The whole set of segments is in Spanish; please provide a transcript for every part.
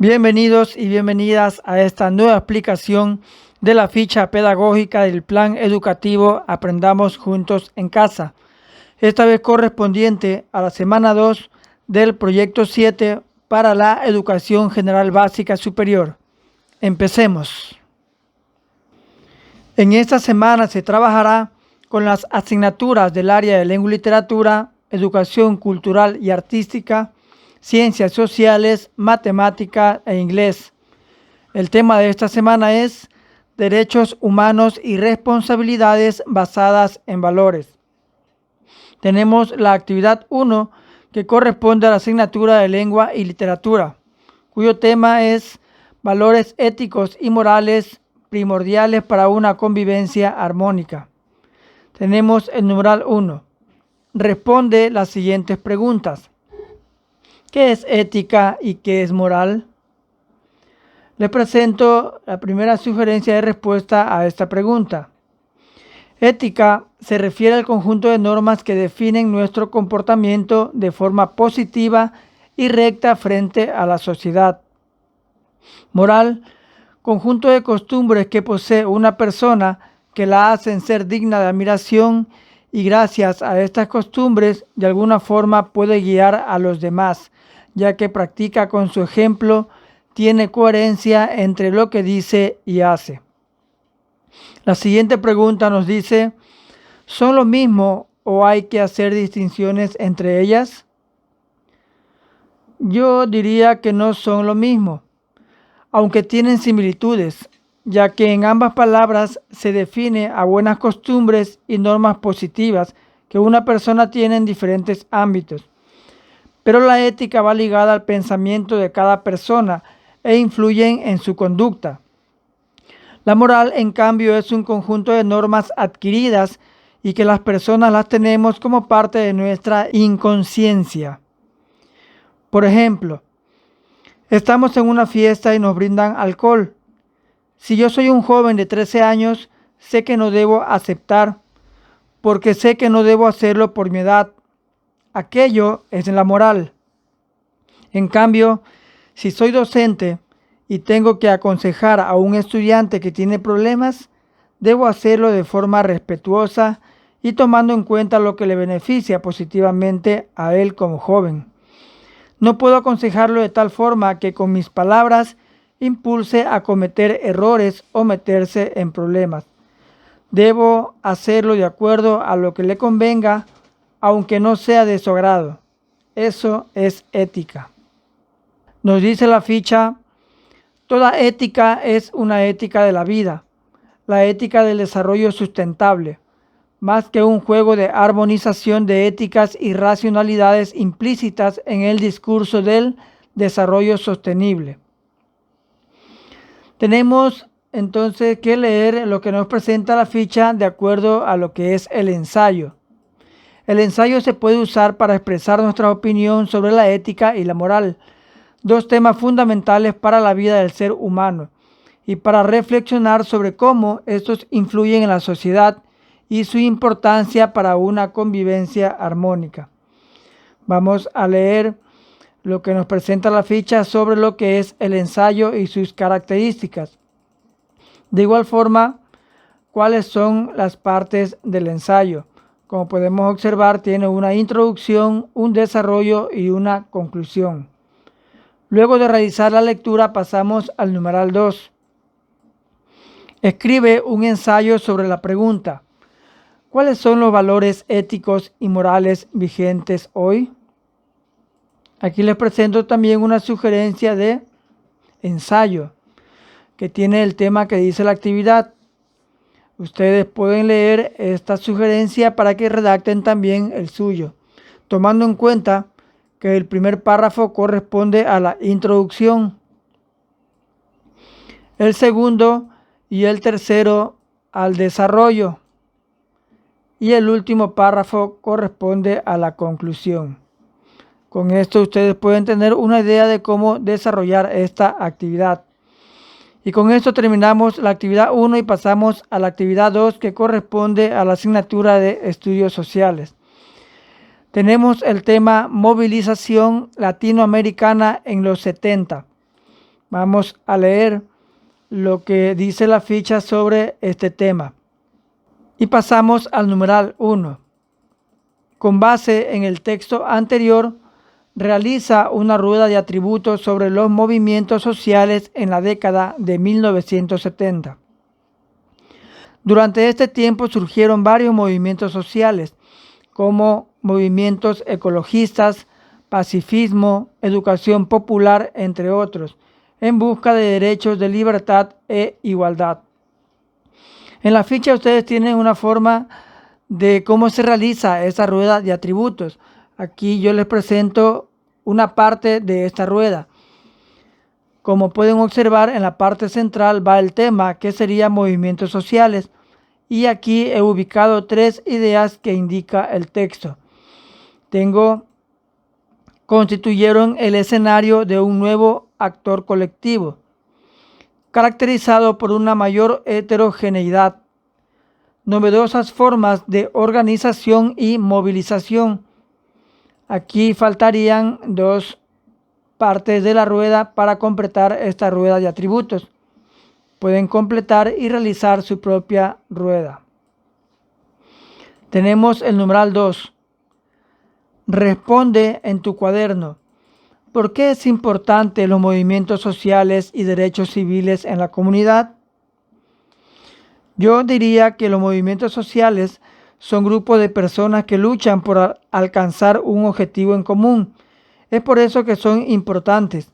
Bienvenidos y bienvenidas a esta nueva explicación de la ficha pedagógica del Plan Educativo Aprendamos Juntos en Casa, esta vez correspondiente a la semana 2 del proyecto 7 para la Educación General Básica Superior. Empecemos. En esta semana se trabajará con las asignaturas del área de Lengua y Literatura, Educación Cultural y Artística, Ciencias Sociales, Matemática e Inglés. El tema de esta semana es Derechos Humanos y Responsabilidades basadas en valores. Tenemos la actividad 1 que corresponde a la asignatura de Lengua y Literatura, cuyo tema es Valores éticos y morales primordiales para una convivencia armónica. Tenemos el numeral 1. Responde las siguientes preguntas. ¿Qué es ética y qué es moral? Les presento la primera sugerencia de respuesta a esta pregunta. Ética se refiere al conjunto de normas que definen nuestro comportamiento de forma positiva y recta frente a la sociedad. Moral, conjunto de costumbres que posee una persona que la hacen ser digna de admiración y gracias a estas costumbres de alguna forma puede guiar a los demás, ya que practica con su ejemplo, tiene coherencia entre lo que dice y hace. La siguiente pregunta nos dice, ¿son lo mismo o hay que hacer distinciones entre ellas? Yo diría que no son lo mismo, aunque tienen similitudes, ya que en ambas palabras se define a buenas costumbres y normas positivas que una persona tiene en diferentes ámbitos. Pero la ética va ligada al pensamiento de cada persona e influyen en su conducta. La moral, en cambio, es un conjunto de normas adquiridas y que las personas las tenemos como parte de nuestra inconsciencia. Por ejemplo, estamos en una fiesta y nos brindan alcohol. Si yo soy un joven de 13 años, sé que no debo aceptar, porque sé que no debo hacerlo por mi edad. Aquello es en la moral. En cambio, si soy docente y tengo que aconsejar a un estudiante que tiene problemas, debo hacerlo de forma respetuosa y tomando en cuenta lo que le beneficia positivamente a él como joven. No puedo aconsejarlo de tal forma que con mis palabras impulse a cometer errores o meterse en problemas. Debo hacerlo de acuerdo a lo que le convenga, aunque no sea de su agrado. Eso es ética. Nos dice la ficha, toda ética es una ética de la vida, la ética del desarrollo sustentable, más que un juego de armonización de éticas y racionalidades implícitas en el discurso del desarrollo sostenible. Tenemos entonces que leer lo que nos presenta la ficha de acuerdo a lo que es el ensayo. El ensayo se puede usar para expresar nuestra opinión sobre la ética y la moral, dos temas fundamentales para la vida del ser humano, y para reflexionar sobre cómo estos influyen en la sociedad y su importancia para una convivencia armónica. Vamos a leer lo que nos presenta la ficha sobre lo que es el ensayo y sus características. De igual forma, ¿cuáles son las partes del ensayo? Como podemos observar, tiene una introducción, un desarrollo y una conclusión. Luego de realizar la lectura, pasamos al numeral 2. Escribe un ensayo sobre la pregunta, ¿cuáles son los valores éticos y morales vigentes hoy? Aquí les presento también una sugerencia de ensayo que tiene el tema que dice la actividad. Ustedes pueden leer esta sugerencia para que redacten también el suyo, tomando en cuenta que el primer párrafo corresponde a la introducción, el segundo y el tercero al desarrollo y el último párrafo corresponde a la conclusión. Con esto ustedes pueden tener una idea de cómo desarrollar esta actividad. Y con esto terminamos la actividad 1 y pasamos a la actividad 2 que corresponde a la asignatura de Estudios Sociales. Tenemos el tema Movilización Latinoamericana en los 70. Vamos a leer lo que dice la ficha sobre este tema. Y pasamos al numeral 1. Con base en el texto anterior, realiza una rueda de atributos sobre los movimientos sociales en la década de 1970. Durante este tiempo surgieron varios movimientos sociales, como movimientos ecologistas, pacifismo, educación popular, entre otros, en busca de derechos de libertad e igualdad. En la ficha ustedes tienen una forma de cómo se realiza esa rueda de atributos. Aquí yo les presento una parte de esta rueda. Como pueden observar, en la parte central va el tema, que sería movimientos sociales, y aquí he ubicado 3 ideas que indica el texto. Constituyeron el escenario de un nuevo actor colectivo, caracterizado por una mayor heterogeneidad, novedosas formas de organización y movilización. Aquí faltarían 2 partes de la rueda para completar esta rueda de atributos. Pueden completar y realizar su propia rueda. Tenemos el numeral 2. Responde en tu cuaderno. ¿Por qué es importante los movimientos sociales y derechos civiles en la comunidad? Yo diría que los movimientos sociales son grupos de personas que luchan por alcanzar un objetivo en común. Es por eso que son importantes,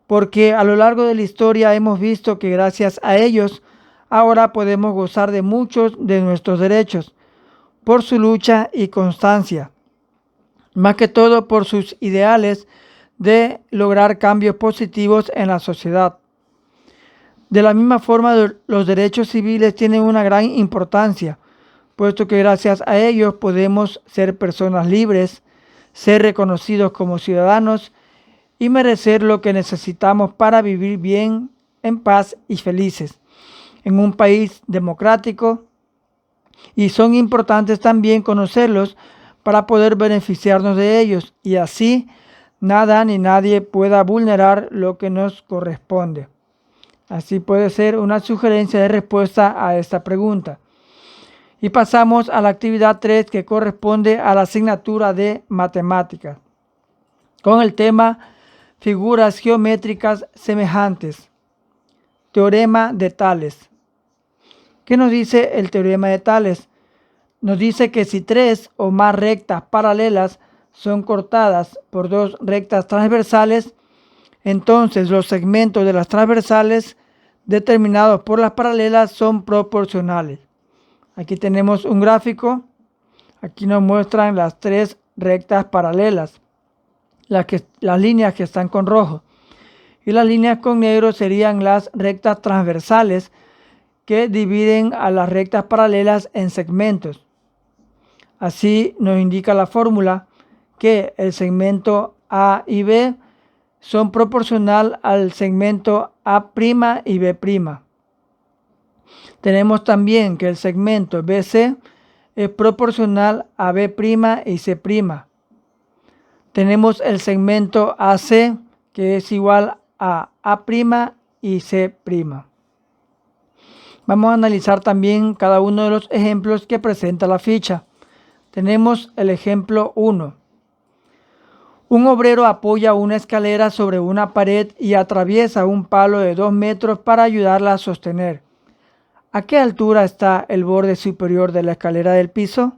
porque a lo largo de la historia hemos visto que gracias a ellos ahora podemos gozar de muchos de nuestros derechos, por su lucha y constancia, más que todo por sus ideales de lograr cambios positivos en la sociedad. De la misma forma, los derechos civiles tienen una gran importancia, puesto que gracias a ellos podemos ser personas libres, ser reconocidos como ciudadanos y merecer lo que necesitamos para vivir bien, en paz y felices, en un país democrático, y son importantes también conocerlos para poder beneficiarnos de ellos y así nada ni nadie pueda vulnerar lo que nos corresponde. Así puede ser una sugerencia de respuesta a esta pregunta. Y pasamos a la actividad 3, que corresponde a la asignatura de matemáticas, con el tema figuras geométricas semejantes. Teorema de Tales. ¿Qué nos dice el teorema de Tales? Nos dice que si 3 o más rectas paralelas son cortadas por 2 rectas transversales, entonces los segmentos de las transversales determinados por las paralelas son proporcionales. Aquí tenemos un gráfico. Aquí nos muestran las 3 rectas paralelas, las líneas que están con rojo, y las líneas con negro serían las rectas transversales que dividen a las rectas paralelas en segmentos. Así nos indica la fórmula que el segmento A y B son proporcional al segmento A' y B'. Tenemos también que el segmento BC es proporcional a B' y C'. Tenemos el segmento AC, que es igual a A' y C'. Vamos a analizar también cada uno de los ejemplos que presenta la ficha. Tenemos el ejemplo 1. Un obrero apoya una escalera sobre una pared y atraviesa un palo de 2 metros para ayudarla a sostener. ¿A qué altura está el borde superior de la escalera del piso?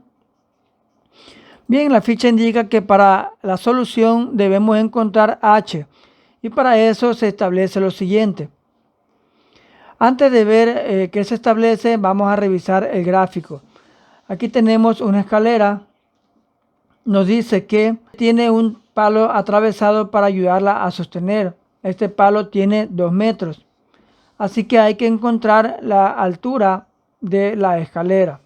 Bien, la ficha indica que para la solución debemos encontrar h, y para eso se establece lo siguiente. Antes de ver qué se establece, vamos a revisar el gráfico. Aquí tenemos una escalera. Nos dice que tiene un palo atravesado para ayudarla a sostener. Este palo tiene 2 metros. Así que hay que encontrar la altura de la escalera.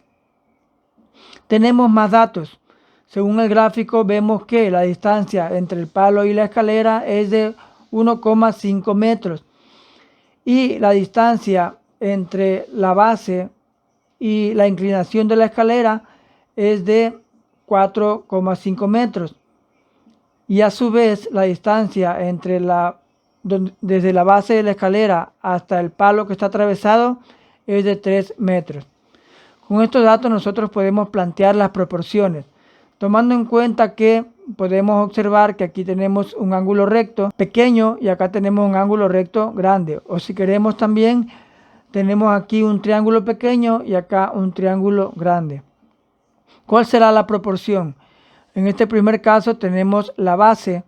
Tenemos más datos. Según el gráfico vemos que la distancia entre el palo y la escalera es de 1,5 metros. Y la distancia entre la base y la inclinación de la escalera es de 4,5 metros. Y a su vez la distancia entre la desde la base de la escalera hasta el palo que está atravesado es de 3 metros. Con estos datos nosotros podemos plantear las proporciones, tomando en cuenta que podemos observar que aquí tenemos un ángulo recto pequeño y acá tenemos un ángulo recto grande. O si queremos también, tenemos aquí un triángulo pequeño y acá un triángulo grande. ¿Cuál será la proporción? En este primer caso tenemos la base,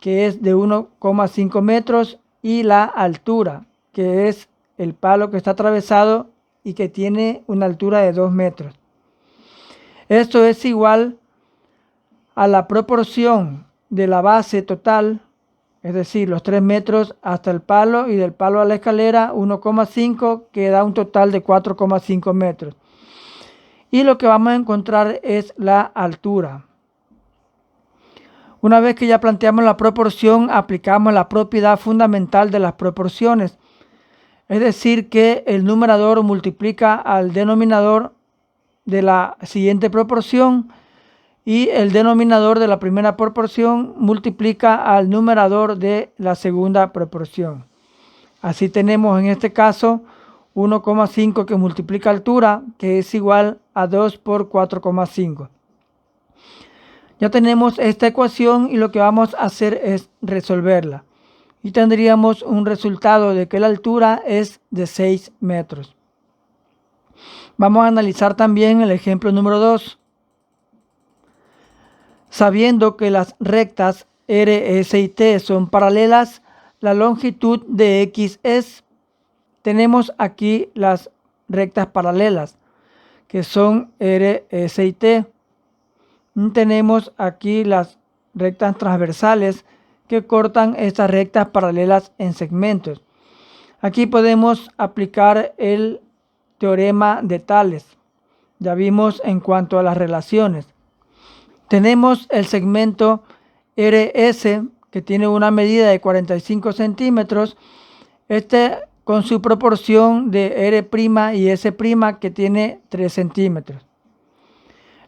que es de 1,5 metros, y la altura, que es el palo que está atravesado y que tiene una altura de 2 metros. Esto es igual a la proporción de la base total, es decir, los 3 metros hasta el palo, y del palo a la escalera 1,5, que da un total de 4,5 metros. Y lo que vamos a encontrar es la altura. Una vez que ya planteamos la proporción, aplicamos la propiedad fundamental de las proporciones. Es decir, que el numerador multiplica al denominador de la siguiente proporción y el denominador de la primera proporción multiplica al numerador de la segunda proporción. Así tenemos en este caso 1,5 que multiplica altura, que es igual a 2 por 4,5. Ya tenemos esta ecuación y lo que vamos a hacer es resolverla. Y tendríamos un resultado de que la altura es de 6 metros. Vamos a analizar también el ejemplo número 2. Sabiendo que las rectas R, S y T son paralelas, la longitud de X es. Tenemos aquí las rectas paralelas, que son R, S y T. Tenemos aquí las rectas transversales que cortan estas rectas paralelas en segmentos. Aquí podemos aplicar el teorema de Tales. Ya vimos en cuanto a las relaciones. Tenemos el segmento RS que tiene una medida de 45 centímetros. Con su proporción de R' y S' que tiene 3 centímetros.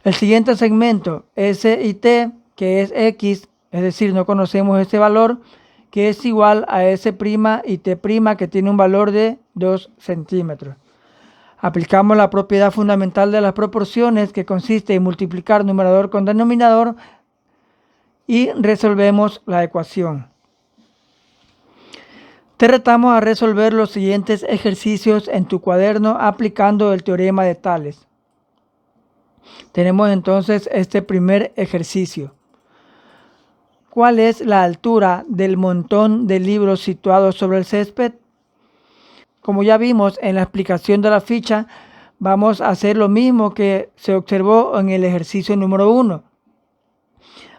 El siguiente segmento, S y T, que es X, es decir, no conocemos este valor, que es igual a S' y T', que tiene un valor de 2 centímetros. Aplicamos la propiedad fundamental de las proporciones, que consiste en multiplicar numerador con denominador, y resolvemos la ecuación. Te retamos a resolver los siguientes ejercicios en tu cuaderno aplicando el teorema de Tales. Tenemos entonces este primer ejercicio. ¿Cuál es la altura del montón de libros situados sobre el césped? Como ya vimos en la explicación de la ficha, vamos a hacer lo mismo que se observó en el ejercicio número 1.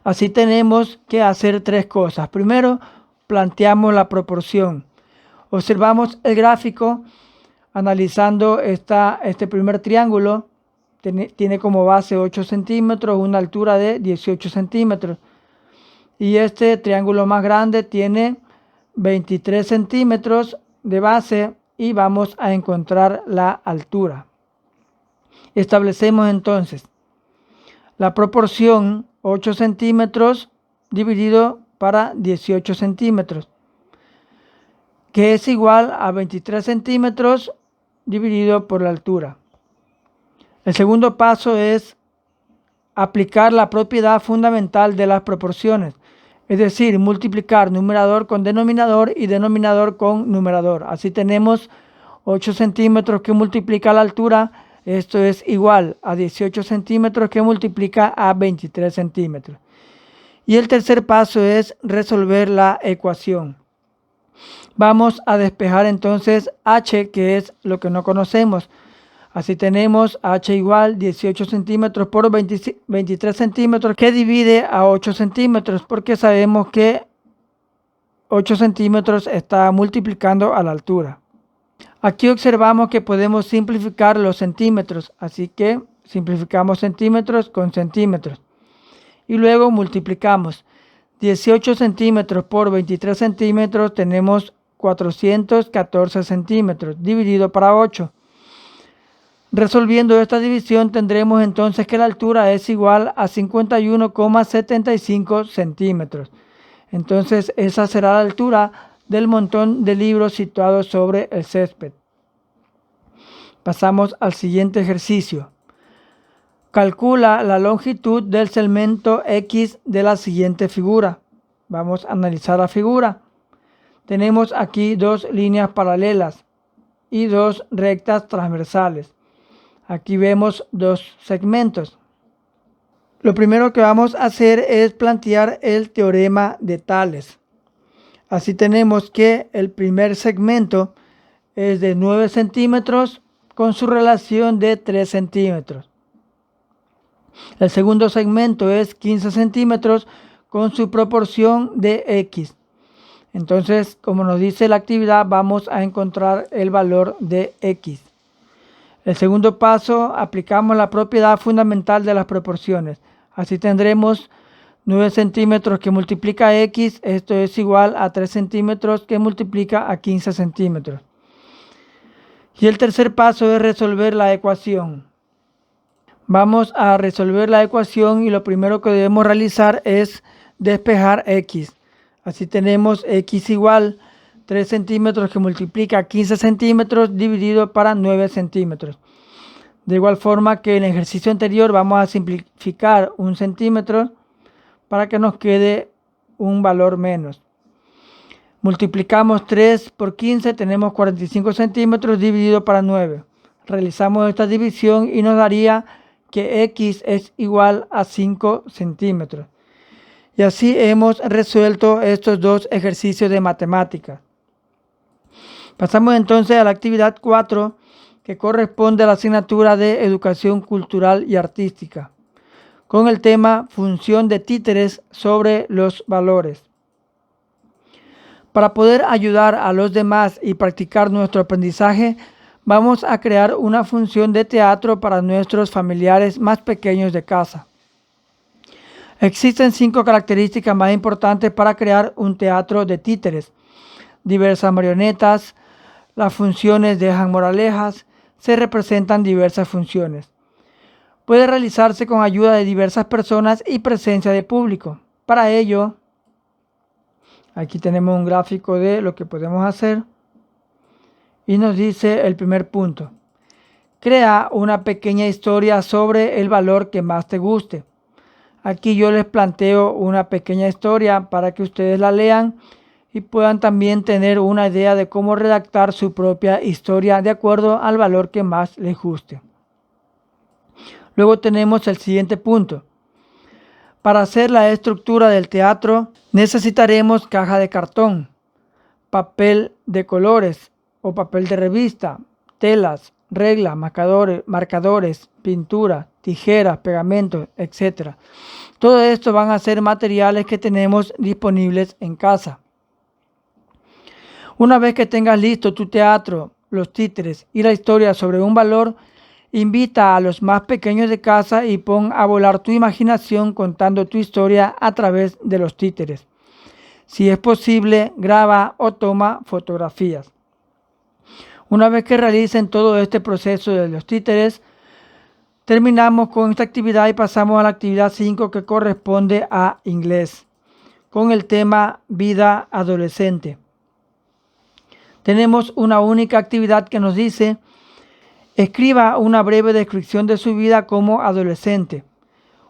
Así tenemos que hacer 3 cosas. Primero, planteamos la proporción. Observamos el gráfico analizando este primer triángulo. Tiene como base 8 centímetros, una altura de 18 centímetros. Y este triángulo más grande tiene 23 centímetros de base y vamos a encontrar la altura. Establecemos entonces la proporción 8 centímetros dividido para 18 centímetros, que es igual a 23 centímetros dividido por la altura. El segundo paso es aplicar la propiedad fundamental de las proporciones, es decir, multiplicar numerador con denominador y denominador con numerador. Así tenemos 8 centímetros que multiplica la altura, esto es igual a 18 centímetros que multiplica a 23 centímetros. Y el tercer paso es resolver la ecuación. Vamos a despejar entonces h, que es lo que no conocemos. Así tenemos h igual 18 centímetros por 23 centímetros que divide a 8 centímetros, porque sabemos que 8 centímetros está multiplicando a la altura. Aquí observamos que podemos simplificar los centímetros, así que simplificamos centímetros con centímetros. Y luego multiplicamos 18 centímetros por 23 centímetros, tenemos 414 centímetros, dividido para 8. Resolviendo esta división tendremos entonces que la altura es igual a 51,75 centímetros. Entonces esa será la altura del montón de libros situados sobre el césped. Pasamos al siguiente ejercicio. Calcula la longitud del segmento X de la siguiente figura. Vamos a analizar la figura. Tenemos aquí dos líneas paralelas y dos rectas transversales. Aquí vemos dos segmentos. Lo primero que vamos a hacer es plantear el teorema de Tales. Así tenemos que el primer segmento es de 9 centímetros con su relación de 3 centímetros. El segundo segmento es 15 centímetros con su proporción de X. Entonces, como nos dice la actividad, vamos a encontrar el valor de X. El segundo paso, aplicamos la propiedad fundamental de las proporciones. Así tendremos 9 centímetros que multiplica X, esto es igual a 3 centímetros que multiplica a 15 centímetros. Y el tercer paso es resolver la ecuación. Vamos a resolver la ecuación y lo primero que debemos realizar es despejar X. Así tenemos X igual 3 centímetros que multiplica 15 centímetros dividido para 9 centímetros. De igual forma que en el ejercicio anterior vamos a simplificar 1 centímetro para que nos quede un valor menos. Multiplicamos 3 por 15, tenemos 45 centímetros dividido para 9. Realizamos esta división y nos daría que X es igual a 5 centímetros. Y así hemos resuelto estos dos ejercicios de matemáticas. Pasamos entonces a la actividad 4, que corresponde a la asignatura de Educación Cultural y Artística, con el tema Función de títeres sobre los valores. Para poder ayudar a los demás y practicar nuestro aprendizaje, vamos a crear una función de teatro para nuestros familiares más pequeños de casa. Existen 5 características más importantes para crear un teatro de títeres. Diversas marionetas, las funciones dejan moralejas, se representan diversas funciones. Puede realizarse con ayuda de diversas personas y presencia de público. Para ello, aquí tenemos un gráfico de lo que podemos hacer y nos dice el primer punto. Crea una pequeña historia sobre el valor que más te guste. Aquí yo les planteo una pequeña historia para que ustedes la lean y puedan también tener una idea de cómo redactar su propia historia de acuerdo al valor que más les guste. Luego tenemos el siguiente punto. Para hacer la estructura del teatro necesitaremos caja de cartón, papel de colores o papel de revista, telas, reglas, marcadores, pintura, tijeras, pegamentos, etc. Todo esto van a ser materiales que tenemos disponibles en casa. Una vez que tengas listo tu teatro, los títeres y la historia sobre un valor, invita a los más pequeños de casa y pon a volar tu imaginación contando tu historia a través de los títeres. Si es posible, graba o toma fotografías. Una vez que realicen todo este proceso de los títeres, terminamos con esta actividad y pasamos a la actividad 5 que corresponde a inglés, con el tema vida adolescente. Tenemos una única actividad que nos dice: escriba una breve descripción de su vida como adolescente,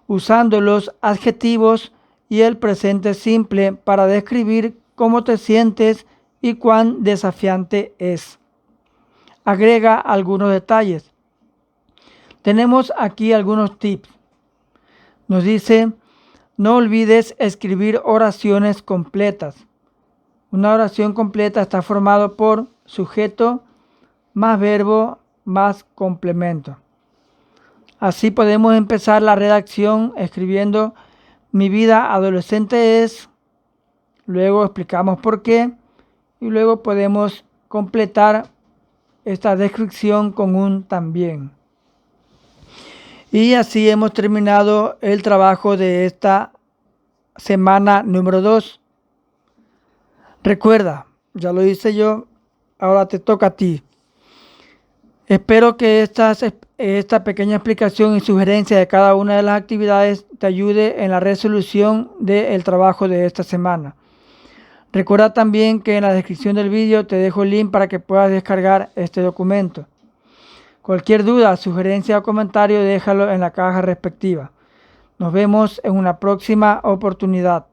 usando los adjetivos y el presente simple para describir cómo te sientes y cuán desafiante es. Agrega algunos detalles. Tenemos aquí algunos tips. Nos dice: no olvides escribir oraciones completas. Una oración completa está formada por sujeto más verbo más complemento. Así podemos empezar la redacción escribiendo: mi vida adolescente es, luego explicamos por qué y luego podemos completar esta descripción con un también. Y así hemos terminado el trabajo de esta semana número 2. Recuerda, ya lo hice yo, ahora te toca a ti. Espero que esta pequeña explicación y sugerencia de cada una de las actividades te ayude en la resolución del trabajo de esta semana. Recuerda también que en la descripción del vídeo te dejo el link para que puedas descargar este documento. Cualquier duda, sugerencia o comentario déjalo en la caja respectiva. Nos vemos en una próxima oportunidad.